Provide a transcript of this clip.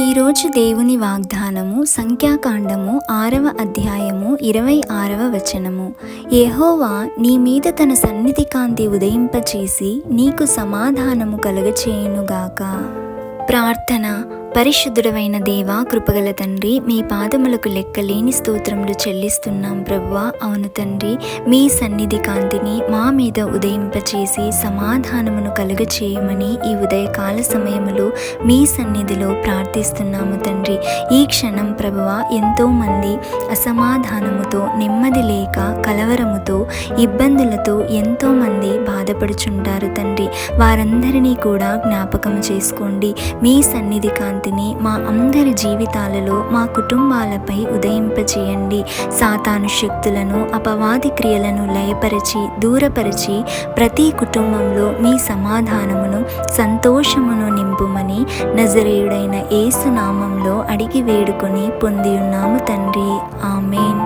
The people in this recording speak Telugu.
ఈరోజు దేవుని వాగ్దానము సంఖ్యాకాండము 6వ అధ్యాయము 26వ వచనము. యెహోవా నీ మీద తన సన్నిధి కాంతి ఉదయింపచేసి నీకు సమాధానము కలుగచేయునుగాక. ప్రార్థన. పరిశుద్ధుడవైన దేవా, కృపగల తండ్రి, మీ పాదములకు లెక్కలేని స్తోత్రములు చెల్లిస్తున్నాం ప్రభువా. అవును తండ్రి, మీ సన్నిధి కాంతిని మా మీద ఉదయింపచేసి సమాధానమును కలుగచేయమని ఈ ఉదయకాల సమయములో మీ సన్నిధిలో ప్రార్థిస్తున్నాము తండ్రి. ఈ క్షణం ప్రభువా, ఎంతోమంది అసమాధానముతో, నెమ్మది లేక, కలవరముతో, ఇబ్బందులతో ఎంతోమంది బాధపడుచుంటారు తండ్రి. వారందరినీ కూడా జ్ఞాపకం చేసుకోండి. మీ సన్నిధి కాంతిని మా అందరి జీవితాలలో, మా కుటుంబాలపై ఉదయింపచేయండి. సాతాను శక్తులను, అపవాది క్రియలను లయపరిచి, దూరపరిచి ప్రతి కుటుంబంలో మీ సమాధానమును, సంతోషమును నింపుమని నజరేయుడైన యేసు నామంలో అడిగి వేడుకొని పొంది ఉన్నాము తండ్రి. ఆమేన్.